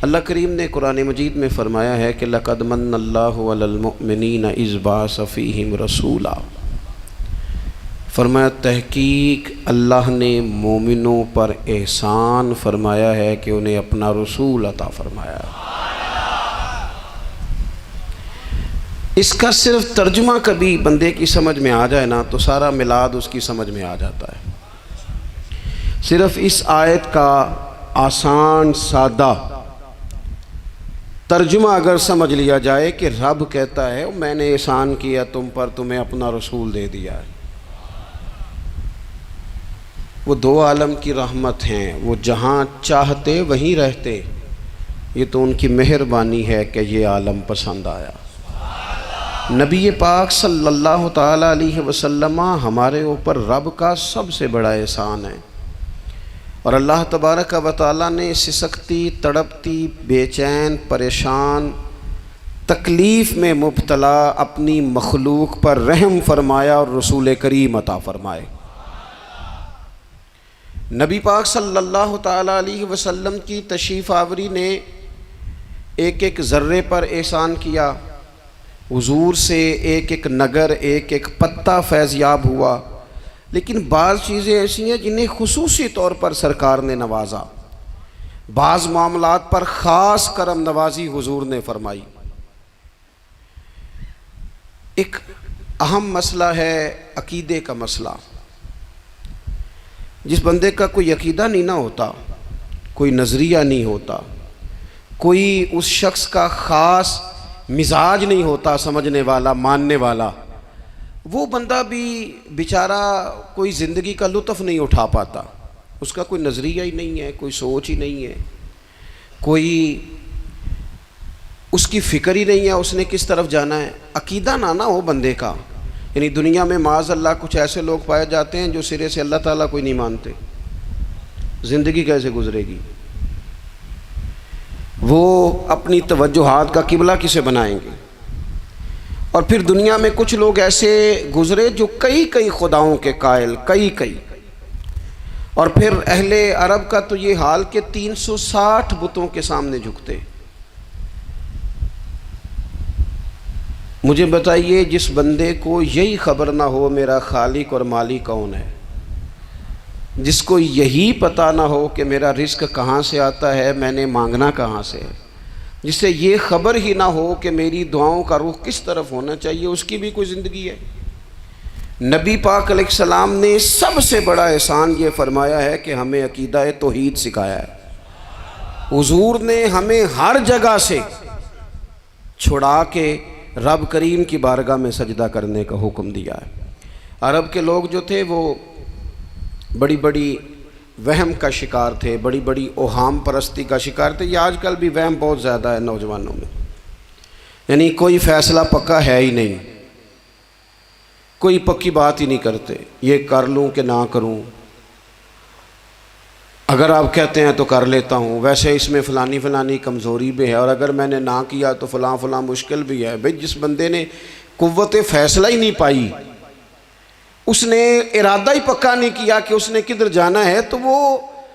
اللہ کریم نے قرآن مجید میں فرمایا ہے کہ لَقَدْ مَنَّ اللَّهُ عَلَى الْمُؤْمِنِينَ إِذْ بَعَثَ فِيهِمْ رَسُولًا، فرمایا تحقیق اللہ نے مومنوں پر احسان فرمایا ہے کہ انہیں اپنا رسول عطا فرمایا ہے۔ اس کا صرف ترجمہ کبھی بندے کی سمجھ میں آ جائے نا تو سارا میلاد اس کی سمجھ میں آ جاتا ہے۔ صرف اس آیت کا آسان سادہ ترجمہ اگر سمجھ لیا جائے کہ رب کہتا ہے میں نے احسان کیا تم پر، تمہیں اپنا رسول دے دیا ہے۔ وہ دو عالم کی رحمت ہیں، وہ جہاں چاہتے وہیں رہتے، یہ تو ان کی مہربانی ہے کہ یہ عالم پسند آیا۔ نبی پاک صلی اللہ تعالیٰ علیہ وسلم ہمارے اوپر رب کا سب سے بڑا احسان ہے، اور اللہ تبارک و تعالیٰ نے سسکتی، تڑپتی، بے چین، پریشان، تکلیف میں مبتلا اپنی مخلوق پر رحم فرمایا اور رسول کریم عطا فرمائے۔ نبی پاک صلی اللہ تعالیٰ علیہ وسلم کی تشریف آوری نے ایک ایک ذرے پر احسان کیا، حضور سے ایک ایک نگر، ایک ایک پتا فیضیاب ہوا، لیکن بعض چیزیں ایسی ہیں جنہیں خصوصی طور پر سرکار نے نوازا، بعض معاملات پر خاص کرم نوازی حضور نے فرمائی۔ ایک اہم مسئلہ ہے عقیدے کا مسئلہ۔ جس بندے کا کوئی عقیدہ نہیں نہ ہوتا، کوئی نظریہ نہیں ہوتا، کوئی اس شخص کا خاص مزاج نہیں ہوتا سمجھنے والا، ماننے والا، وہ بندہ بھی بیچارہ کوئی زندگی کا لطف نہیں اٹھا پاتا۔ اس کا کوئی نظریہ ہی نہیں ہے، کوئی سوچ ہی نہیں ہے، کوئی اس کی فکر ہی نہیں ہے اس نے کس طرف جانا ہے۔ عقیدہ نہ ہو بندے کا، یعنی دنیا میں معاذ اللہ کچھ ایسے لوگ پائے جاتے ہیں جو سرے سے اللہ تعالیٰ کوئی نہیں مانتے، زندگی کیسے گزرے گی؟ وہ اپنی توجہات کا قبلہ کسے بنائیں گے؟ اور پھر دنیا میں کچھ لوگ ایسے گزرے جو کئی خداؤں کے قائل، کئی، اور پھر اہل عرب کا تو یہ حال کہ 360 بتوں کے سامنے جھکتے۔ مجھے بتائیے جس بندے کو یہی خبر نہ ہو میرا خالق اور مالک کون ہے، جس کو یہی پتہ نہ ہو کہ میرا رزق کہاں سے آتا ہے، میں نے مانگنا کہاں سے ہے، جس سے یہ خبر ہی نہ ہو کہ میری دعاؤں کا رخ کس طرف ہونا چاہیے، اس کی بھی کوئی زندگی ہے؟ نبی پاک علیہ السلام نے سب سے بڑا احسان یہ فرمایا ہے کہ ہمیں عقیدہ توحید سکھایا ہے۔ حضور نے ہمیں ہر جگہ سے چھڑا کے رب کریم کی بارگاہ میں سجدہ کرنے کا حکم دیا ہے۔ عرب کے لوگ جو تھے وہ بڑی بڑی وہم کا شکار تھے، بڑی بڑی اوہام پرستی کا شکار تھے۔ یہ آج کل بھی وہم بہت زیادہ ہے نوجوانوں میں، یعنی کوئی فیصلہ پکا ہے ہی نہیں، کوئی پکی بات ہی نہیں کرتے، یہ کر لوں کہ نہ کروں، اگر آپ کہتے ہیں تو کر لیتا ہوں، ویسے اس میں فلانی کمزوری بھی ہے، اور اگر میں نے نہ کیا تو فلاں مشکل بھی ہے۔ بھئی جس بندے نے قوت فیصلہ ہی نہیں پائی، اس نے ارادہ ہی پکا نہیں کیا کہ اس نے کدھر جانا ہے، تو وہ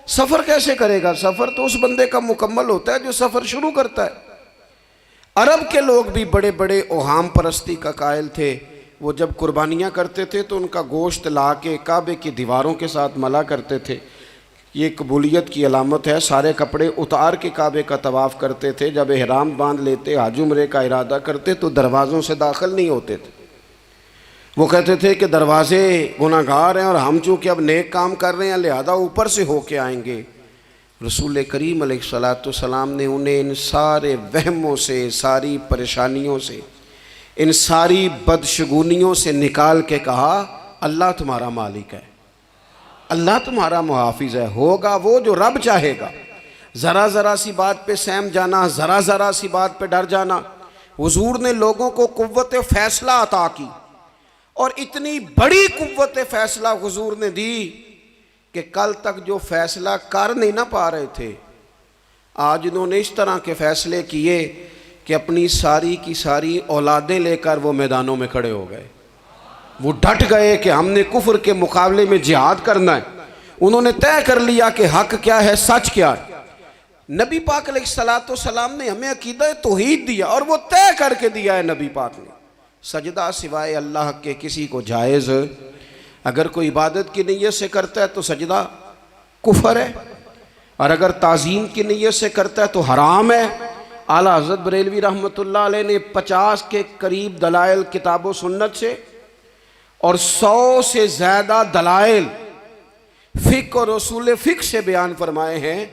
سفر کیسے کرے گا؟ سفر تو اس بندے کا مکمل ہوتا ہے جو سفر شروع کرتا ہے۔ عرب کے لوگ بھی بڑے بڑے اوہام پرستی کا قائل تھے۔ وہ جب قربانیاں کرتے تھے تو ان کا گوشت لا کے کعبے کی دیواروں کے ساتھ ملا کرتے تھے، یہ قبولیت کی علامت ہے۔ سارے کپڑے اتار کے کعبے کا طواف کرتے تھے، جب احرام باندھ لیتے، حج عمرے کا ارادہ کرتے تو دروازوں سے داخل نہیں ہوتے تھے۔ وہ کہتے تھے کہ دروازے گناہگار ہیں اور ہم چونکہ اب نیک کام کر رہے ہیں لہذا اوپر سے ہو کے آئیں گے۔ رسول کریم علیہ السلام نے انہیں ان سارے وہموں سے، ساری پریشانیوں سے، ان ساری بدشگونیوں سے نکال کے کہا اللہ تمہارا مالک ہے، اللہ تمہارا محافظ ہے، ہوگا وہ جو رب چاہے گا۔ ذرا سی بات پہ سہم جانا، ذرا سی بات پہ ڈر جانا۔ حضور نے لوگوں کو قوت فیصلہ عطا کی، اور اتنی بڑی قوت فیصلہ حضور نے دی کہ کل تک جو فیصلہ کر نہیں نہ پا رہے تھے، آج انہوں نے اس طرح کے فیصلے کیے کہ اپنی ساری کی ساری اولادیں لے کر وہ میدانوں میں کھڑے ہو گئے۔ وہ ڈٹ گئے کہ ہم نے کفر کے مقابلے میں جہاد کرنا ہے۔ انہوں نے طے کر لیا کہ حق کیا ہے، سچ کیا ہے۔ نبی پاک علیہ الصلوۃ والسلام نے ہمیں عقیدہ توحید دیا اور وہ طے کر کے دیا ہے نبی پاک نے، سجدہ سوائے اللہ کے کسی کو جائز، اگر کوئی عبادت کی نیت سے کرتا ہے تو سجدہ کفر ہے، اور اگر تعظیم کی نیت سے کرتا ہے تو حرام ہے۔ اعلیٰ حضرت بریلوی رحمۃ اللہ علیہ نے 50 کے قریب دلائل کتاب و سنت سے اور 100 سے زیادہ دلائل فقہ اور اصول فقہ سے بیان فرمائے ہیں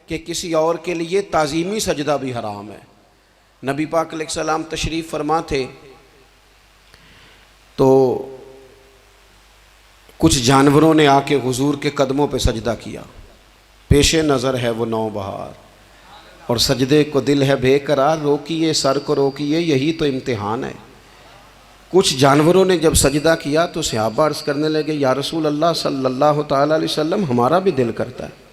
کہ کسی اور کے لیے تعظیمی سجدہ بھی حرام ہے۔ نبی پاک علیہ السلام تشریف فرما تھے تو کچھ جانوروں نے آ کے حضور کے قدموں پہ سجدہ کیا، پیش نظر ہے وہ نوبہار اور سجدے کو دل ہے بے قرار، روکیے سر کو روکیے یہی تو امتحان ہے۔ کچھ جانوروں نے جب سجدہ کیا تو صحابہ عرض کرنے لگے یا رسول اللہ صلی اللہ تعالیٰ علیہ وسلم ہمارا بھی دل کرتا ہے،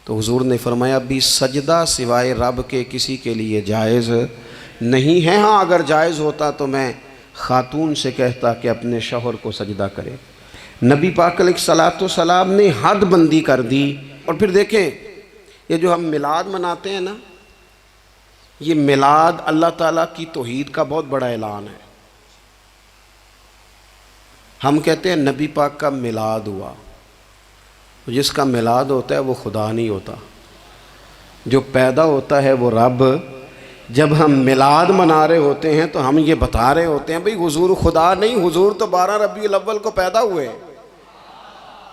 تو حضور نے فرمایا بھی سجدہ سوائے رب کے کسی کے لیے جائز نہیں ہے، ہاں اگر جائز ہوتا تو میں خاتون سے کہتا کہ اپنے شوہر کو سجدہ کرے۔ نبی پاک علیہ الصلوۃ والسلام نے حد بندی کر دی۔ اور پھر دیکھیں یہ جو ہم میلاد مناتے ہیں نا، یہ میلاد اللہ تعالیٰ کی توحید کا بہت بڑا اعلان ہے۔ ہم کہتے ہیں نبی پاک کا میلاد ہوا، جس کا میلاد ہوتا ہے وہ خدا نہیں ہوتا، جو پیدا ہوتا ہے وہ رب۔ جب ہم میلاد منا رہے ہوتے ہیں تو ہم یہ بتا رہے ہوتے ہیں بھئی حضور خدا نہیں، حضور تو 12 ربیع الاول کو پیدا ہوئے،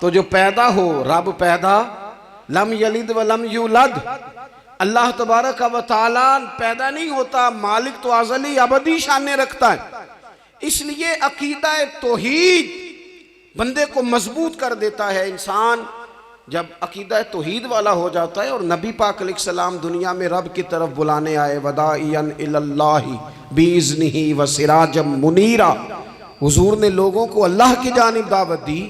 تو جو پیدا ہو رب پیدا، لم یلد ولم یولد، اللہ تبارک و تعالیٰ پیدا نہیں ہوتا، مالک تو ازلی ابدی شانیں رکھتا ہے۔ اس لیے عقیدہ توحید بندے کو مضبوط کر دیتا ہے۔ انسان جب عقیدہ توحید والا ہو جاتا ہے، اور نبی پاک علیہ السلام دنیا میں رب کی طرف بلانے آئے، وداعیا الی اللہ باذنہ وسراجا منیرا، حضور نے لوگوں کو اللہ کی جانب دعوت دی۔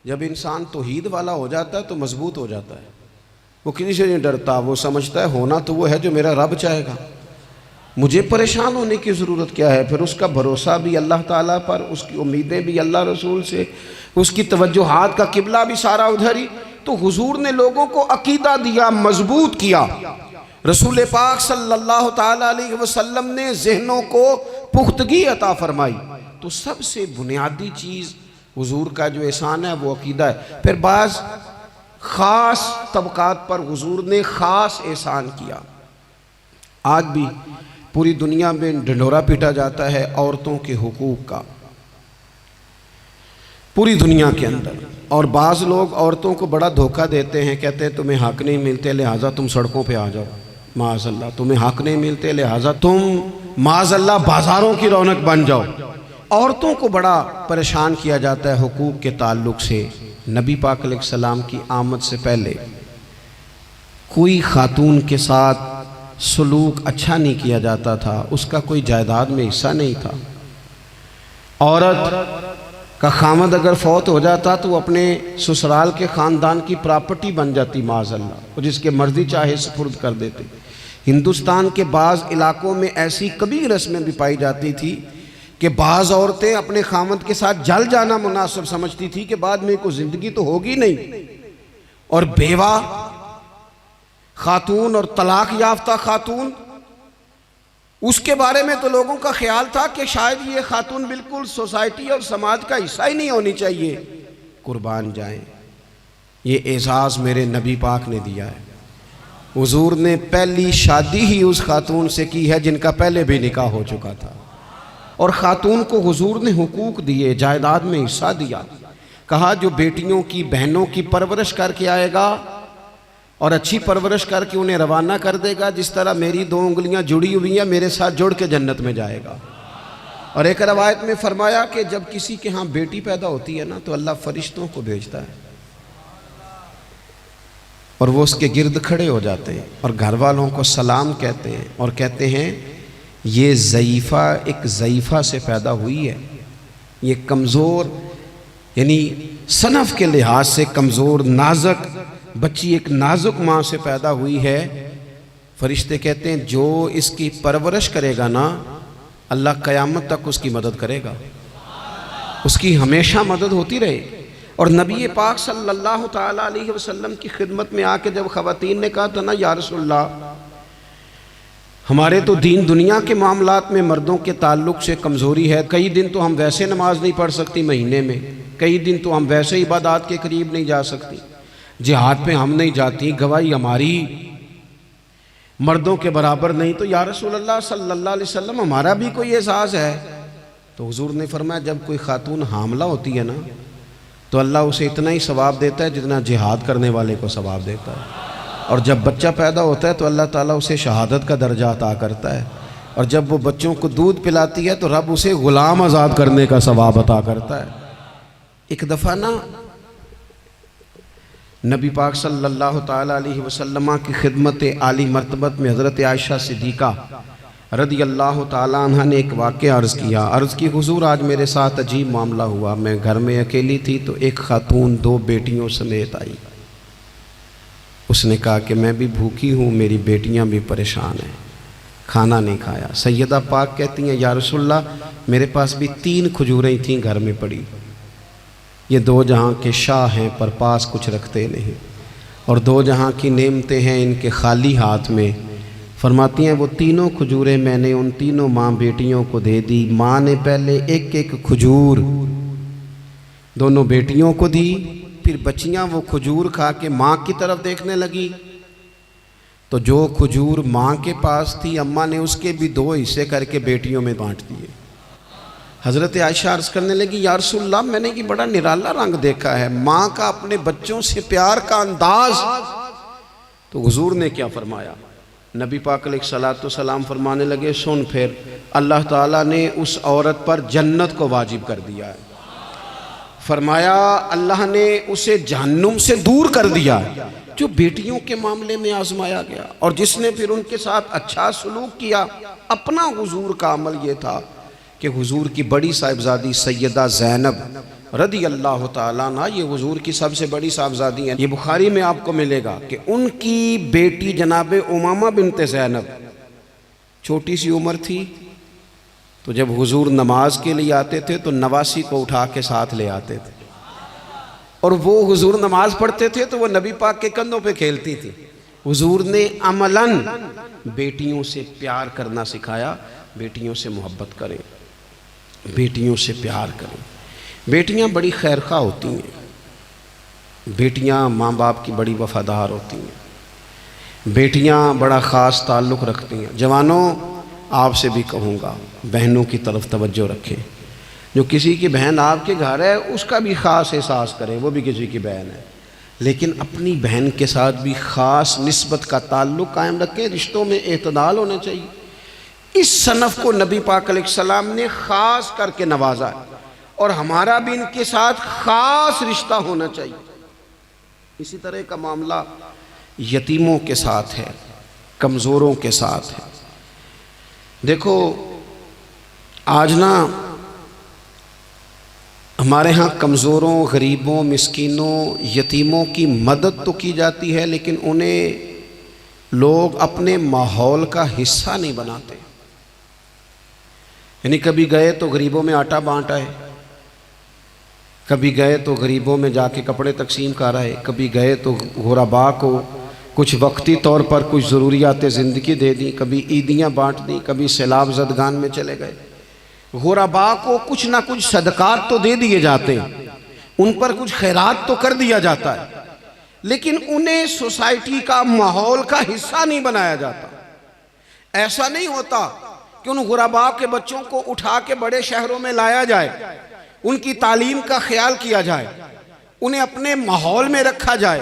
جب انسان توحید والا ہو جاتا ہے تو مضبوط ہو جاتا ہے، وہ کسی سے نہیں ڈرتا، وہ سمجھتا ہے ہونا تو وہ ہے جو میرا رب چاہے گا، مجھے پریشان ہونے کی ضرورت کیا ہے۔ پھر اس کا بھروسہ بھی اللہ تعالیٰ پر، اس کی امیدیں بھی اللہ رسول سے، اس کی توجہات کا قبلہ بھی سارا ادھر ہی۔ تو حضور نے لوگوں کو عقیدہ دیا، مضبوط کیا۔ رسول پاک صلی اللہ تعالیٰ علیہ وسلم نے ذہنوں کو پختگی عطا فرمائی۔ تو سب سے بنیادی چیز حضور کا جو احسان ہے وہ عقیدہ ہے۔ پھر بعض خاص طبقات پر حضور نے خاص احسان کیا۔ آج بھی پوری دنیا میں ڈنڈورا پیٹا جاتا ہے عورتوں کے حقوق کا، پوری دنیا کے اندر، اور بعض لوگ عورتوں کو بڑا دھوکہ دیتے ہیں، کہتے ہیں تمہیں حق نہیں ملتے لہٰذا تم سڑکوں پہ آ جاؤ، معاذ اللہ، تمہیں حق نہیں ملتے لہٰذا تم معاذ اللہ بازاروں کی رونق بن جاؤ۔ عورتوں کو بڑا پریشان کیا جاتا ہے حقوق کے تعلق سے۔ نبی پاک علیہ السلام کی آمد سے پہلے کوئی خاتون کے ساتھ سلوک اچھا نہیں کیا جاتا تھا، اس کا کوئی جائیداد میں حصہ نہیں تھا۔ عورت کا خامد اگر فوت ہو جاتا تو وہ اپنے سسرال کے خاندان کی پراپرٹی بن جاتی معاذ اللہ، اور جس کے مرضی چاہے سپرد کر دیتے۔ ہندوستان کے بعض علاقوں میں ایسی کبھی رسمیں بھی پائی جاتی تھی کہ بعض عورتیں اپنے خامد کے ساتھ جل جانا مناسب سمجھتی تھی کہ بعد میں کوئی زندگی تو ہوگی نہیں، اور بیوہ خاتون اور طلاق یافتہ خاتون، اس کے بارے میں تو لوگوں کا خیال تھا کہ شاید یہ خاتون بالکل سوسائٹی اور سماج کا حصہ ہی نہیں ہونی چاہیے۔ قربان جائیں، یہ اعزاز میرے نبی پاک نے دیا ہے۔ حضور نے پہلی شادی ہی اس خاتون سے کی ہے جن کا پہلے بھی نکاح ہو چکا تھا، اور خاتون کو حضور نے حقوق دیے، جائیداد میں حصہ دیا۔ کہا جو بیٹیوں کی بہنوں کی پرورش کر کے آئے گا اور اچھی پرورش کر کے انہیں روانہ کر دے گا، جس طرح میری 2 انگلیاں جڑی ہوئی ہیں میرے ساتھ جڑ کے جنت میں جائے گا۔ اور ایک روایت میں فرمایا کہ جب کسی کے ہاں بیٹی پیدا ہوتی ہے نا تو اللہ فرشتوں کو بھیجتا ہے، اور وہ اس کے گرد کھڑے ہو جاتے ہیں اور گھر والوں کو سلام کہتے ہیں، اور کہتے ہیں یہ ضعیفہ ایک ضعیفہ سے پیدا ہوئی ہے، یہ کمزور یعنی صنف کے لحاظ سے کمزور نازک بچی ایک نازک ماں سے پیدا ہوئی ہے۔ فرشتے کہتے ہیں جو اس کی پرورش کرے گا نا اللہ قیامت تک اس کی مدد کرے گا، اس کی ہمیشہ مدد ہوتی رہے۔ اور نبی پاک صلی اللہ تعالیٰ علیہ وسلم کی خدمت میں آ کے جب خواتین نے کہا تو نا یا رسول اللہ ہمارے تو دین دنیا کے معاملات میں مردوں کے تعلق سے کمزوری ہے، کئی دن تو ہم ویسے نماز نہیں پڑھ سکتی مہینے میں، کئی دن تو ہم ویسے عبادات کے قریب نہیں جا سکتی، جہاد پہ ہم نہیں جاتی، گواہی ہماری مردوں کے برابر نہیں، تو یا رسول اللہ صلی اللہ علیہ وسلم ہمارا بھی کوئی اعزاز ہے؟ تو حضور نے فرمایا جب کوئی خاتون حاملہ ہوتی ہے نا تو اللہ اسے اتنا ہی ثواب دیتا ہے جتنا جہاد کرنے والے کو ثواب دیتا ہے، اور جب بچہ پیدا ہوتا ہے تو اللہ تعالیٰ اسے شہادت کا درجہ عطا کرتا ہے، اور جب وہ بچوں کو دودھ پلاتی ہے تو رب اسے غلام آزاد کرنے کا ثواب عطا کرتا ہے۔ ایک دفعہ نا نبی پاک صلی اللہ تعالیٰ علیہ وسلم کی خدمت عالی مرتبت میں حضرت عائشہ صدیقہ رضی اللہ تعالیٰ عنہ نے ایک واقعہ عرض کیا، عرض کی حضور آج میرے ساتھ عجیب معاملہ ہوا، میں گھر میں اکیلی تھی تو ایک خاتون 2 بیٹیوں سمیت آئی، اس نے کہا کہ میں بھی بھوکی ہوں، میری بیٹیاں بھی پریشان ہیں، کھانا نہیں کھایا۔ سیدہ پاک کہتی ہیں یا رسول اللہ میرے پاس بھی 3 کھجوریں تھیں گھر میں پڑی، یہ 2 جہاں کے شاہ ہیں پر پاس کچھ رکھتے نہیں، اور 2 جہاں کی نعمتیں ہیں ان کے خالی ہاتھ میں۔ فرماتی ہیں وہ 3 کھجوریں میں نے ان 3 ماں بیٹیوں کو دے دی، ماں نے پہلے ایک کھجور دونوں بیٹیوں کو دی، پھر بچیاں وہ کھجور کھا کے ماں کی طرف دیکھنے لگی تو جو کھجور ماں کے پاس تھی اماں نے اس کے بھی 2 حصے کر کے بیٹیوں میں بانٹ دیے۔ حضرت عائشہ عرض کرنے لگی یا رسول اللہ میں نے یہ بڑا نرالا رنگ دیکھا ہے، ماں کا اپنے بچوں سے پیار کا انداز۔ تو حضور نے کیا فرمایا؟ نبی پاک علیہ السلام فرمانے لگے سن پھر اللہ تعالیٰ نے اس عورت پر جنت کو واجب کر دیا ہے، فرمایا اللہ نے اسے جہنم سے دور کر دیا جو بیٹیوں کے معاملے میں آزمایا گیا، اور جس نے پھر ان کے ساتھ اچھا سلوک کیا۔ اپنا حضور کا عمل یہ تھا کہ حضور کی بڑی صاحبزادی سیدہ زینب رضی اللہ تعالیٰ عنہ یہ حضور کی سب سے بڑی صاحبزادی ہیں، یہ بخاری میں آپ کو ملے گا کہ ان کی بیٹی جناب امامہ بنت زینب چھوٹی سی عمر تھی، تو جب حضور نماز کے لیے آتے تھے تو نواسی کو اٹھا کے ساتھ لے آتے تھے، اور وہ حضور نماز پڑھتے تھے تو وہ نبی پاک کے کندھوں پہ کھیلتی تھی۔ حضور نے عملاً بیٹیوں سے پیار کرنا سکھایا، بیٹیوں سے محبت کریں، بیٹیوں سے پیار کریں۔ بیٹیاں بڑی خیرخواہ ہوتی ہیں، بیٹیاں ماں باپ کی بڑی وفادار ہوتی ہیں، بیٹیاں بڑا خاص تعلق رکھتی ہیں۔ جوانوں آپ سے بھی کہوں گا بہنوں کی طرف توجہ رکھیں، جو کسی کی بہن آپ کے گھر ہے اس کا بھی خاص احساس کریں، وہ بھی کسی کی بہن ہے، لیکن اپنی بہن کے ساتھ بھی خاص نسبت کا تعلق قائم رکھیں، رشتوں میں اعتدال ہونا چاہیے۔ اس صنف کو نبی پاک علیہ السلام نے خاص کر کے نوازا ہے، اور ہمارا بھی ان کے ساتھ خاص رشتہ ہونا چاہیے۔ اسی طرح کا معاملہ یتیموں کے ساتھ ہے، کمزوروں کے ساتھ ہے۔ دیکھو آج نا ہمارے ہاں کمزوروں، غریبوں، مسکینوں، یتیموں کی مدد تو کی جاتی ہے، لیکن انہیں لوگ اپنے ماحول کا حصہ نہیں بناتے۔ یعنی کبھی گئے تو غریبوں میں آٹا بانٹ آئے، کبھی گئے تو غریبوں میں جا کے کپڑے تقسیم کر آئے، کبھی گئے تو غرباء کو کچھ وقتی طور پر کچھ ضروریات زندگی دے دیں، کبھی عیدیاں بانٹ دیں، کبھی سیلاب زدگان میں چلے گئے۔ غرباء کو کچھ نہ کچھ صدقات تو دے دیے جاتے ہیں، ان پر کچھ خیرات تو کر دیا جاتا ہے، لیکن انہیں سوسائٹی کا ماحول کا حصہ نہیں بنایا جاتا۔ ایسا نہیں ہوتا کہ ان غرباء کے بچوں کو اٹھا کے بڑے شہروں میں لایا جائے، ان کی تعلیم کا خیال کیا جائے، انہیں اپنے ماحول میں رکھا جائے،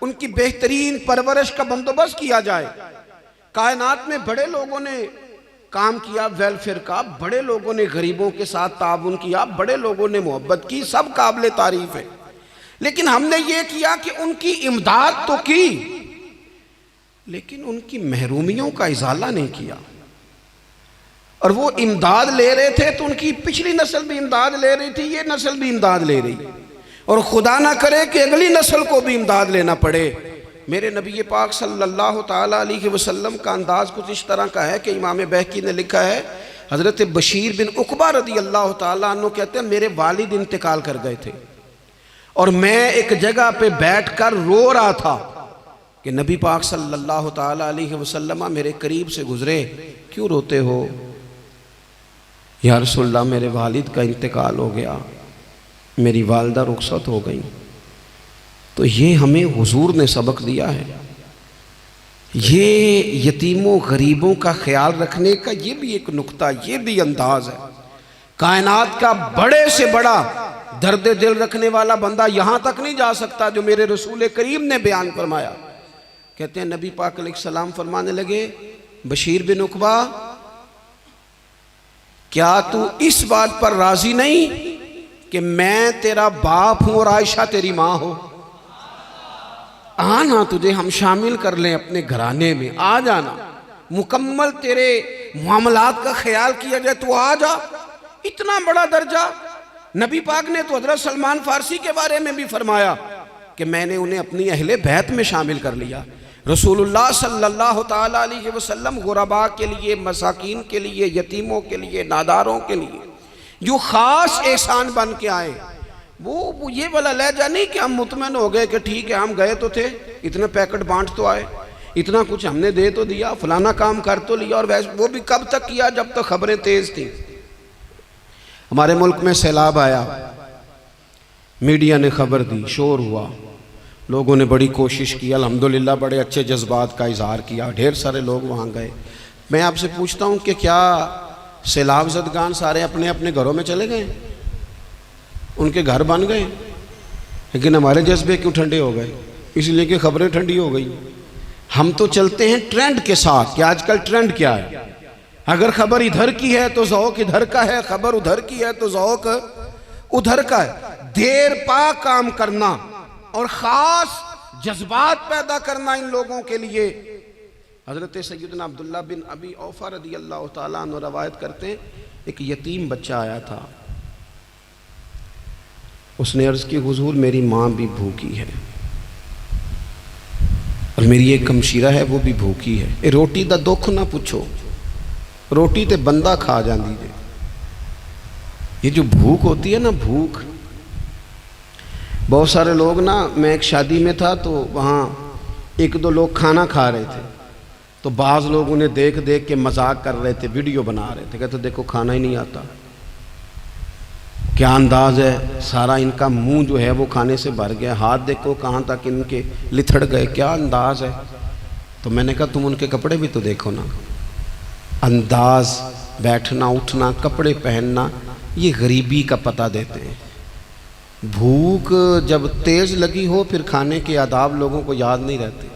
ان کی بہترین پرورش کا بندوبست کیا جائے۔ کائنات میں بڑے لوگوں نے کام کیا ویلفیئر کا، بڑے لوگوں نے غریبوں کے ساتھ تعاون کیا، بڑے لوگوں نے محبت کی، سب قابل تعریف ہے، لیکن ہم نے یہ کیا کہ ان کی امداد تو کی، لیکن ان کی محرومیوں کا ازالہ نہیں کیا۔ اور وہ امداد لے رہے تھے تو ان کی پچھلی نسل بھی امداد لے رہی تھی، یہ نسل بھی امداد لے رہی، اور خدا نہ کرے کہ اگلی نسل کو بھی امداد لینا پڑے۔ میرے نبی پاک صلی اللہ تعالیٰ علیہ وسلم کا انداز کچھ اس طرح کا ہے کہ امام بہقی نے لکھا ہے، حضرت بشیر بن عقبہ رضی اللہ تعالیٰ عنہ کہتے ہیں میرے والد انتقال کر گئے تھے، اور میں ایک جگہ پہ بیٹھ کر رو رہا تھا کہ نبی پاک صلی اللہ تعالیٰ علیہ وسلم میرے قریب سے گزرے، کیوں روتے ہو؟ یا رسول اللہ میرے والد کا انتقال ہو گیا، میری والدہ رخصت ہو گئی۔ تو یہ ہمیں حضور نے سبق دیا ہے، یہ یتیموں غریبوں کا خیال رکھنے کا یہ بھی ایک نقطہ، یہ بھی انداز ہے۔ کائنات کا بڑے سے بڑا درد دل رکھنے والا بندہ یہاں تک نہیں جا سکتا جو میرے رسول کریم نے بیان فرمایا۔ کہتے ہیں نبی پاک علیہ السلام فرمانے لگے، بشیر بن عقبہ کیا تو اس بات پر راضی نہیں کہ میں تیرا باپ ہوں اور عائشہ تیری ماں ہو؟ آنا تجھے ہم شامل کر لیں اپنے گھرانے میں، آ جانا، مکمل تیرے معاملات کا خیال کیا جائے، تو آ جا۔ اتنا بڑا درجہ نبی پاک نے تو حضرت سلمان فارسی کے بارے میں بھی فرمایا کہ میں نے انہیں اپنی اہل بیت میں شامل کر لیا۔ رسول اللہ صلی اللہ تعالیٰ علیہ وسلم غرباء کے لیے، مساکین کے لیے، یتیموں کے لیے، ناداروں کے لیے جو خاص احسان بن کے آئے، وہ یہ والا لہجہ نہیں کہ ہم مطمئن ہو گئے کہ ٹھیک ہے ہم گئے تو تھے، اتنے پیکٹ بانٹ تو آئے، اتنا کچھ ہم نے دے تو دیا، فلانا کام کر تو لیا، اور وہ بھی کب تک کیا؟ جب تک خبریں تیز تھیں۔ ہمارے ملک میں سیلاب آیا، میڈیا نے خبر دی، شور ہوا، لوگوں نے بڑی کوشش کی، الحمدللہ بڑے اچھے جذبات کا اظہار کیا، ڈھیر سارے لوگ وہاں گئے۔ میں آپ سے پوچھتا ہوں کہ کیا سیلاب زدگان سارے اپنے اپنے گھروں میں چلے گئے؟ ان کے گھر بن گئے؟ لیکن ہمارے جذبے کیوں ٹھنڈے ہو گئے؟ اس لیے کہ خبریں ٹھنڈی ہو گئی۔ ہم تو چلتے ہیں ٹرینڈ کے ساتھ کہ آج کل ٹرینڈ کیا ہے، اگر خبر ادھر کی ہے تو ذوق ادھر کا ہے، خبر ادھر کی ہے تو ذوق ادھر کا ہے۔ دیر پا کام کرنا اور خاص جذبات پیدا کرنا ان لوگوں کے لیے۔ حضرت سیدنا عبداللہ بن ابی اوفا رضی اللہ تعالیٰ عنہ روایت کرتے ہیں، ایک یتیم بچہ آیا تھا، اس نے عرض کی حضور میری ماں بھی بھوکی ہے اور میری ایک ہمشیرہ ہے وہ بھی بھوکی ہے، اے روٹی دا دکھ نہ پوچھو، روٹی تے بندہ کھا جان دیجئے۔ یہ جو بھوک ہوتی ہے نا، بھوک، بہت سارے لوگ نا، میں ایک شادی میں تھا تو وہاں ایک دو لوگ کھانا کھا رہے تھے، تو بعض لوگ انہیں دیکھ دیکھ کے مذاق کر رہے تھے، ویڈیو بنا رہے تھے، کہتے دیکھو کھانا ہی نہیں آتا، کیا انداز ہے، سارا ان کا منہ جو ہے وہ کھانے سے بھر گیا، ہاتھ دیکھو کہاں تک ان کے لتھڑ گئے، کیا انداز ہے۔ تو میں نے کہا تم ان کے کپڑے بھی تو دیکھو نا، انداز، بیٹھنا اٹھنا، کپڑے پہننا، یہ غریبی کا پتہ دیتے ہیں۔ بھوک جب تیز لگی ہو پھر کھانے کے آداب لوگوں کو یاد نہیں رہتے۔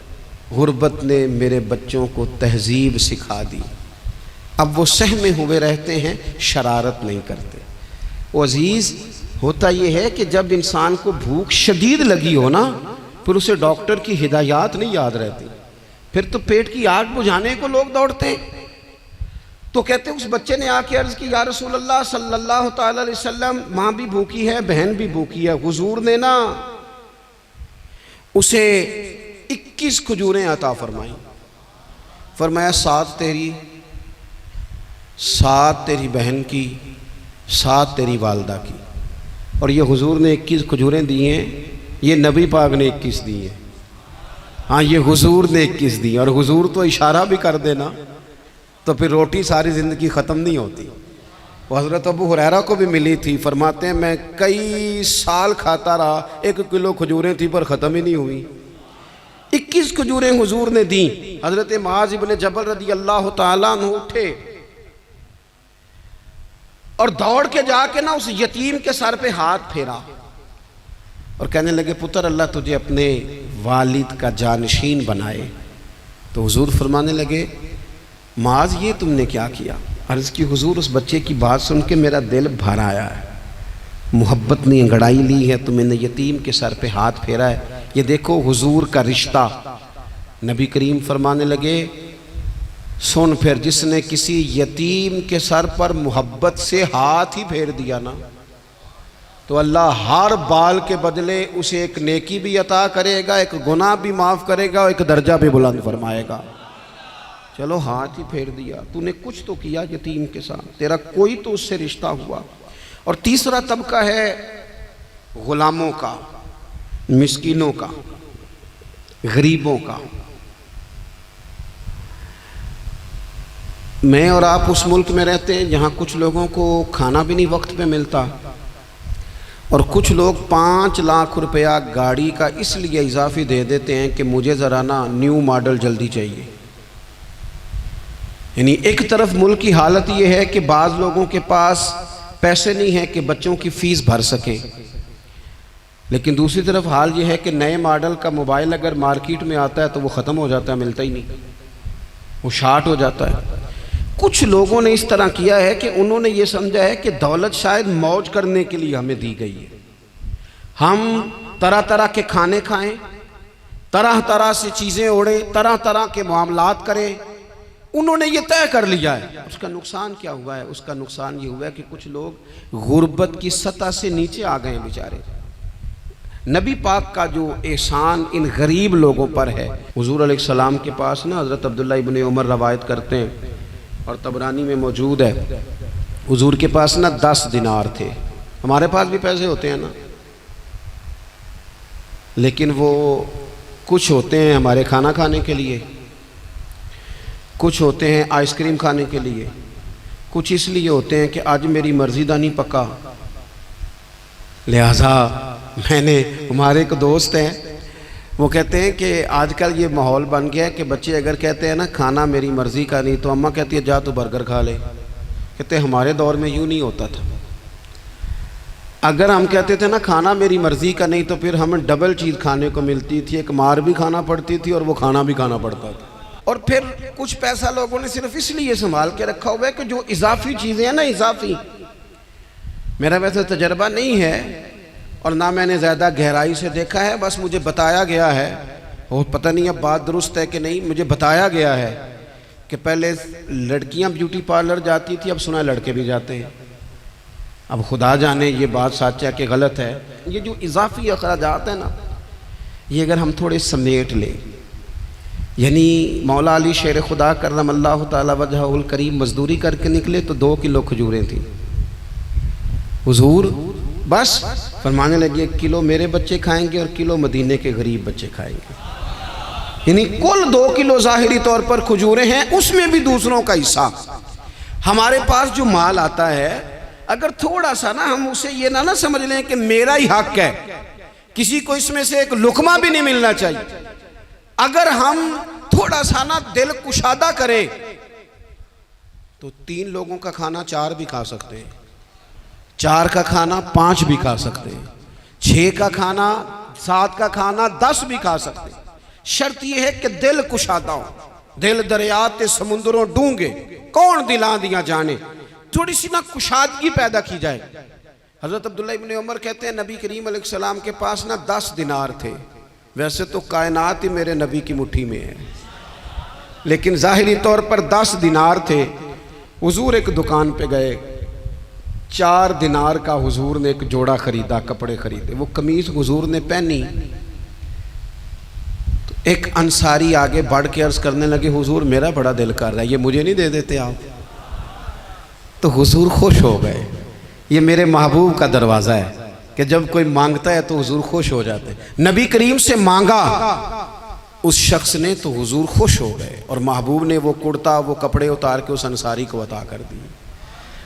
غربت نے میرے بچوں کو تہذیب سکھا دی، اب وہ سہمے ہوئے رہتے ہیں، شرارت نہیں کرتے۔ وہ عزیز ہوتا یہ ہے کہ جب انسان کو بھوک شدید لگی ہو نا، پھر اسے ڈاکٹر کی ہدایات نہیں یاد رہتی، پھر تو پیٹ کی آگ بجھانے کو لوگ دوڑتے ہیں۔ تو کہتے اس بچے نے آ کے عرض کی یا رسول اللہ صلی اللہ تعالی علیہ وسلم ماں بھی بھوکی ہے، بہن بھی بھوکی ہے۔ حضور نے نا اسے 21 کھجوریں عطا فرمائیں، فرمایا 7 تیری، 7 تیری بہن کی، 7 تیری والدہ کی۔ اور یہ حضور نے 21 کھجوریں دی ہیں، یہ نبی پاک نے 21 دی ہیں، ہاں یہ حضور نے 21 دی، اور حضور تو اشارہ بھی کر دینا تو پھر روٹی ساری زندگی ختم نہیں ہوتی۔ وہ حضرت ابو ہریرہ کو بھی ملی تھی، فرماتے ہیں میں کئی سال کھاتا رہا، 1 کلو کھجوریں تھی پر ختم ہی نہیں ہوئی۔ 21 کھجوریں حضور نے دیں۔ حضرت معاذ بن جبل رضی اللہ تعالیٰ عنہ اٹھے اور دوڑ کے جا کے نا اس یتیم کے سر پہ ہاتھ پھیرا اور کہنے لگے پتر اللہ تجھے اپنے والد کا جانشین بنائے۔ تو حضور فرمانے لگے معاذ یہ تم نے کیا کیا؟ عرض کی حضور اس بچے کی بات سن کے میرا دل بھر آیا ہے، محبت نے انگڑائی لی ہے تو میں نے یتیم کے سر پہ ہاتھ پھیرا ہے۔ یہ دیکھو حضور کا رشتہ۔ نبی کریم فرمانے لگے سن پھر جس نے کسی یتیم کے سر پر محبت سے ہاتھ ہی پھیر دیا نا تو اللہ ہر بال کے بدلے اسے ایک نیکی بھی عطا کرے گا، ایک گناہ بھی معاف کرے گا، اور ایک درجہ بھی بلند فرمائے گا۔ چلو ہاتھ ہی پھیر دیا، تو نے کچھ تو کیا یتیم کے ساتھ، تیرا کوئی تو اس سے رشتہ ہوا۔ اور تیسرا طبقہ ہے غلاموں کا۔ مسکینوں کا، غریبوں کا۔ میں اور آپ اس ملک میں رہتے ہیں جہاں کچھ لوگوں کو کھانا بھی نہیں وقت پہ ملتا، اور کچھ لوگ 5 لاکھ روپیہ گاڑی کا اس لیے اضافی دے دیتے ہیں کہ مجھے ذرا نا نیو ماڈل جلدی چاہیے۔ یعنی ایک طرف ملک کی حالت یہ ہے کہ بعض لوگوں کے پاس پیسے نہیں ہیں کہ بچوں کی فیس بھر سکیں، لیکن دوسری طرف حال یہ ہے کہ نئے ماڈل کا موبائل اگر مارکیٹ میں آتا ہے تو وہ ختم ہو جاتا ہے، ملتا ہی نہیں، وہ شارٹ ہو جاتا ہے۔ کچھ لوگوں نے اس طرح کیا ہے کہ انہوں نے یہ سمجھا ہے کہ دولت شاید موج کرنے کے لیے ہمیں دی گئی ہے، ہم طرح طرح کے کھانے کھائیں، طرح طرح سے چیزیں اوڑیں، طرح طرح کے معاملات کریں، انہوں نے یہ طے کر لیا ہے۔ اس کا نقصان کیا ہوا ہے؟ اس کا نقصان یہ ہوا ہے کہ کچھ لوگ غربت کی سطح سے نیچے آ گئے ہیں بیچارے۔ نبی پاک کا جو احسان ان غریب لوگوں پر ہے، حضور علیہ السلام کے پاس نا حضرت عبداللہ ابن عمر روایت کرتے ہیں اور طبرانی میں موجود ہے، حضور کے پاس نا 10 دینار تھے۔ ہمارے پاس بھی پیسے ہوتے ہیں نا، لیکن وہ کچھ ہوتے ہیں ہمارے کھانا کھانے کے لیے، کچھ ہوتے ہیں آئس کریم کھانے کے لیے، کچھ اس لیے ہوتے ہیں کہ آج میری مرضی دا نہیں پکا، لہٰذا میں نے، ہمارے ایک دوست ہیں وہ کہتے ہیں کہ آج کل یہ ماحول بن گیا ہے کہ بچے اگر کہتے ہیں نا کھانا میری مرضی کا نہیں، تو اماں کہتی ہے جا تو برگر کھا لے۔ کہتے ہیں ہمارے دور میں یوں نہیں ہوتا تھا، اگر ہم کہتے تھے نا کھانا میری مرضی کا نہیں تو پھر ہمیں ڈبل چیز کھانے کو ملتی تھی، ایک مار بھی کھانا پڑتی تھی اور وہ کھانا بھی کھانا پڑتا تھا۔ اور پھر کچھ پیسہ لوگوں نے صرف اس لیے سنبھال کے رکھا ہوا ہے کہ جو اضافی چیزیں ہیں نا، اضافی، میرا ویسے تجربہ نہیں ہے اور نہ میں نے زیادہ گہرائی سے دیکھا ہے، بس مجھے بتایا گیا ہے، اور پتہ نہیں اب بات درست ہے کہ نہیں، مجھے بتایا گیا ہے کہ پہلے لڑکیاں بیوٹی پارلر جاتی تھی، اب سنا ہے لڑکے بھی جاتے ہیں۔ اب خدا جانے یہ بات سچ ہے کہ غلط ہے۔ یہ جو اضافی اخراجات ہیں نا، یہ اگر ہم تھوڑے سمیٹ لیں، یعنی مولا علی شیر خدا کرم اللہ تعالی وجہہ الکریم مزدوری کر کے نکلے تو 2 کلو کھجوریں تھیں، حضور بس فرمانے لگے 1 کلو میرے بچے کھائیں گے اور کلو مدینے کے غریب بچے کھائیں گے، یعنی کل 2 کلو ظاہری طور پر کھجوریں ہیں، اس میں بھی دوسروں کا حصہ۔ ہمارے پاس جو مال آتا ہے اگر تھوڑا سا نا ہم اسے یہ نہ سمجھ لیں کہ میرا ہی حق ہے، کسی کو اس میں سے ایک لقمہ بھی نہیں ملنا چاہیے، اگر ہم تھوڑا سا نا دل کشادہ کریں تو 3 لوگوں کا کھانا 4 بھی کھا سکتے ہیں، 4 کا کھانا 5 بھی کھا سکتے ہیں، 6 کا کھانا 7 کا کھانا 10 بھی کھا سکتے ہیں۔ شرط یہ ہے کہ دل کشادہ ہو، دل دریات سمندروں ڈونگے کون دلاں دیا جانے، تھوڑی سی نا کشادگی پیدا کی جائے۔ حضرت عبداللہ ابن عمر کہتے ہیں نبی کریم علیہ السلام کے پاس نا 10 دینار تھے، ویسے تو کائنات ہی میرے نبی کی مٹھی میں ہے، لیکن ظاہری طور پر 10 دینار تھے۔ حضور ایک دکان پہ گئے، 4 دینار کا حضور نے ایک جوڑا خریدا، کپڑے خریدے، وہ قمیض حضور نے پہنی تو ایک انصاری آگے بڑھ کے عرض کرنے لگے حضور میرا بڑا دل کر رہا ہے، یہ مجھے نہیں دے دیتے آپ؟ تو حضور خوش ہو گئے، یہ میرے محبوب کا دروازہ ہے کہ جب کوئی مانگتا ہے تو حضور خوش ہو جاتے ہیں۔ نبی کریم سے مانگا اس شخص نے تو حضور خوش ہو گئے، اور محبوب نے وہ کرتا وہ کپڑے اتار کے اس انصاری کو عطا کر دیے،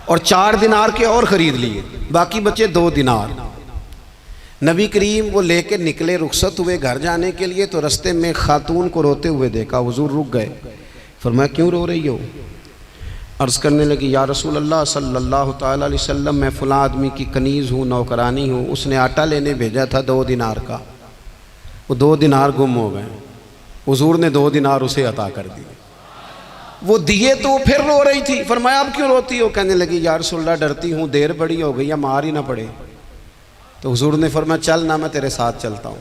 اور 4 دینار کے اور خرید لیے، باقی بچے 2 دینار۔ نبی کریم وہ لے کے نکلے، رخصت ہوئے گھر جانے کے لیے، تو رستے میں خاتون کو روتے ہوئے دیکھا، حضور رک گئے، فرمایا کیوں رو رہی ہو؟ عرض کرنے لگی یا رسول اللہ صلی اللہ تعالی علیہ وسلم میں فلاں آدمی کی کنیز ہوں، نوکرانی ہوں، اس نے آٹا لینے بھیجا تھا 2 دینار کا، وہ 2 دینار گم ہو گئے، حضور نے 2 دینار اسے عطا کر دیے، وہ دیے تو پھر رو رہی تھی، فرمایا اب کیوں روتی ہو؟ کہنے لگی یا رسول اللہ ڈرتی ہوں دیر بڑی ہو گئی یا مار ہی نہ پڑے۔ تو حضور نے فرمایا چل نہ میں تیرے ساتھ چلتا ہوں۔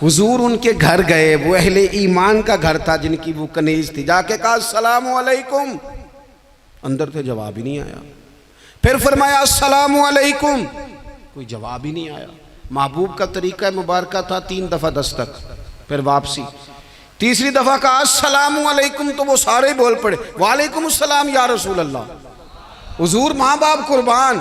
حضور ان کے گھر گئے، وہ اہل ایمان کا گھر تھا جن کی وہ کنیز تھی، جا کے کہا السلام علیکم، اندر سے جواب ہی نہیں آیا، پھر فرمایا السلام علیکم، کوئی جواب ہی نہیں آیا۔ محبوب کا طریقہ مبارکہ تھا 3 دفعہ دستک، پھر واپسی، تیسری دفعہ کہا السلام علیکم تو وہ سارے بول پڑے وعلیکم السلام یا رسول اللہ۔ حضور ماں باپ قربان،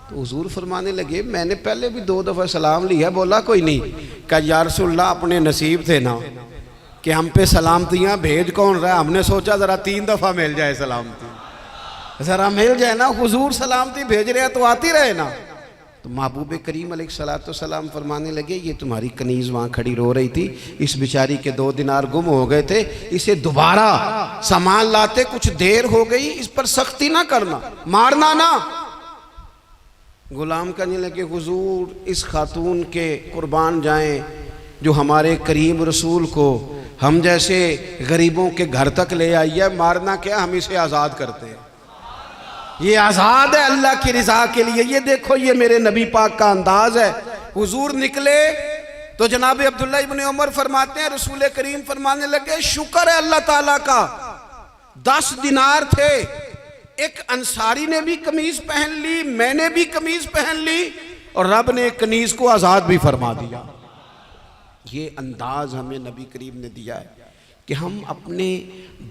تو حضور فرمانے لگے میں نے پہلے بھی 2 دفعہ سلام لیا، بولا کوئی نہیں۔ کہا یا رسول اللہ اپنے نصیب تھے نا کہ ہم پہ سلامتیاں بھیج کون رہا ہے، ہم نے سوچا ذرا 3 دفعہ مل جائے سلامتی، ذرا مل جائے نا، حضور سلامتی بھیج رہے ہیں تو آتی رہے نا۔ تو محبوب کریم علیہ السلام فرمانے لگے یہ تمہاری کنیز وہاں کھڑی رو رہی تھی، اس بیچاری کے 2 دینار گم ہو گئے تھے، اسے دوبارہ سامان لاتے کچھ دیر ہو گئی، اس پر سختی نہ کرنا، مارنا نہ۔ غلام کہنے لگے حضور اس خاتون کے قربان جائیں جو ہمارے کریم رسول کو ہم جیسے غریبوں کے گھر تک لے آئی ہے، مارنا کیا، ہم اسے آزاد کرتے ہیں، یہ آزاد ہے اللہ کی رضا کے لیے۔ یہ دیکھو یہ میرے نبی پاک کا انداز ہے۔ حضور نکلے تو جناب عبداللہ ابن عمر فرماتے ہیں رسول کریم فرمانے لگے شکر ہے اللہ تعالیٰ کا، 10 دینار تھے، ایک انصاری نے بھی قمیض پہن لی، میں نے بھی قمیض پہن لی، اور رب نے ایک کنیز کو آزاد بھی فرما دیا۔ یہ انداز ہمیں نبی کریم نے دیا ہے کہ ہم اپنے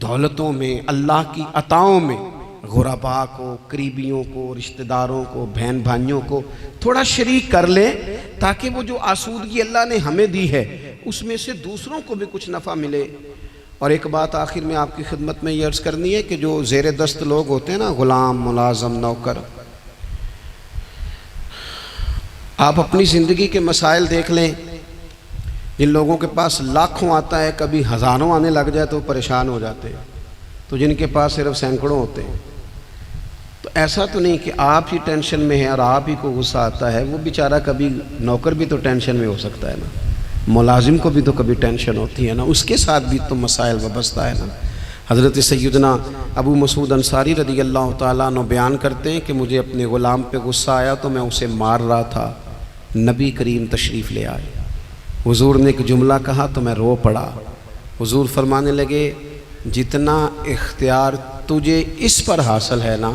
دولتوں میں، اللہ کی عطاؤں میں غرباء کو، قریبیوں کو، رشتہ داروں کو، بہن بھائیوں کو تھوڑا شریک کر لیں، تاکہ وہ جو آسودگی اللہ نے ہمیں دی ہے اس میں سے دوسروں کو بھی کچھ نفع ملے۔ اور ایک بات آخر میں آپ کی خدمت میں یہ عرض کرنی ہے کہ جو زیر دست لوگ ہوتے ہیں نا، غلام، ملازم، نوکر، آپ اپنی زندگی کے مسائل دیکھ لیں، جن لوگوں کے پاس لاکھوں آتا ہے کبھی ہزاروں آنے لگ جائے تو پریشان ہو جاتے ہیں، تو جن کے پاس صرف سینکڑوں ہوتے ہیں، تو ایسا تو نہیں کہ آپ ہی ٹینشن میں ہیں اور آپ ہی کو غصہ آتا ہے، وہ بیچارہ کبھی نوکر بھی تو ٹینشن میں ہو سکتا ہے نا، ملازم کو بھی تو کبھی ٹینشن ہوتی ہے نا، اس کے ساتھ بھی تو مسائل وابستہ ہے نا۔ حضرت سیدنا ابو مسعود انصاری رضی اللہ تعالیٰ عنہ بیان کرتے ہیں کہ مجھے اپنے غلام پہ غصہ آیا تو میں اسے مار رہا تھا، نبی کریم تشریف لے آئے، حضور نے ایک جملہ کہا تو میں رو پڑا۔ حضور فرمانے لگے جتنا اختیار تجھے اس پر حاصل ہے نا،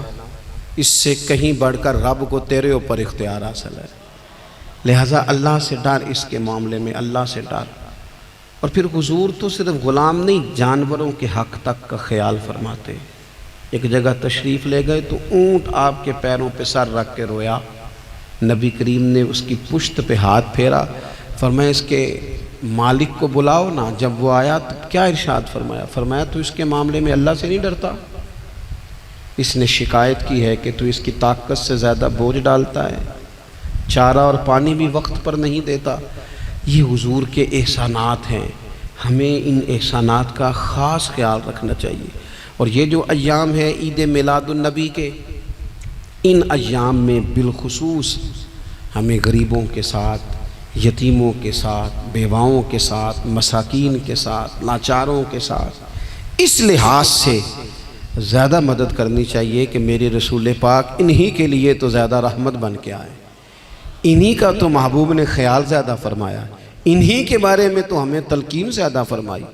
اس سے کہیں بڑھ کر رب کو تیرے اوپر اختیار حاصل ہے، لہٰذا اللہ سے ڈر، اس کے معاملے میں اللہ سے ڈر۔ اور پھر حضور تو صرف غلام نہیں، جانوروں کے حق تک کا خیال فرماتے۔ ایک جگہ تشریف لے گئے تو اونٹ آپ کے پیروں پہ سر رکھ کے رویا، نبی کریم نے اس کی پشت پہ ہاتھ پھیرا، فرمایا اس کے مالک کو بلاؤ نا۔ جب وہ آیا تو کیا ارشاد فرمایا؟ فرمایا تو اس کے معاملے میں اللہ سے نہیں ڈرتا، اس نے شکایت کی ہے کہ تو اس کی طاقت سے زیادہ بوجھ ڈالتا ہے، چارہ اور پانی بھی وقت پر نہیں دیتا۔ یہ حضور کے احسانات ہیں، ہمیں ان احسانات کا خاص خیال رکھنا چاہیے۔ اور یہ جو ایام ہے عید میلاد النبی کے، ان ایام میں بالخصوص ہمیں غریبوں کے ساتھ، یتیموں کے ساتھ، بیواؤں کے ساتھ، مساکین کے ساتھ، لاچاروں کے ساتھ اس لحاظ سے زیادہ مدد کرنی چاہیے کہ میرے رسول پاک انہی کے لیے تو زیادہ رحمت بن کے آئے، انہی کا تو محبوب نے خیال زیادہ فرمایا، انہی کے بارے میں تو ہمیں تلقین زیادہ فرمائی۔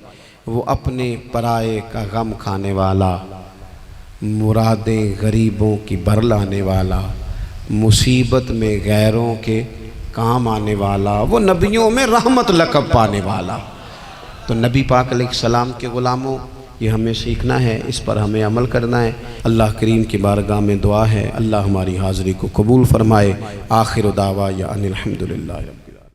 وہ اپنے پرائے کا غم کھانے والا، مرادیں غریبوں کی بھر لانے والا، مصیبت میں غیروں کے کام آنے والا، وہ نبیوں میں رحمت لقب پانے والا۔ تو نبی پاک علیہ السلام کے غلاموں، یہ ہمیں سیکھنا ہے، اس پر ہمیں عمل کرنا ہے۔ اللہ کریم کی بارگاہ میں دعا ہے اللہ ہماری حاضری کو قبول فرمائے۔ آخر دعوانا ان الحمدللہ۔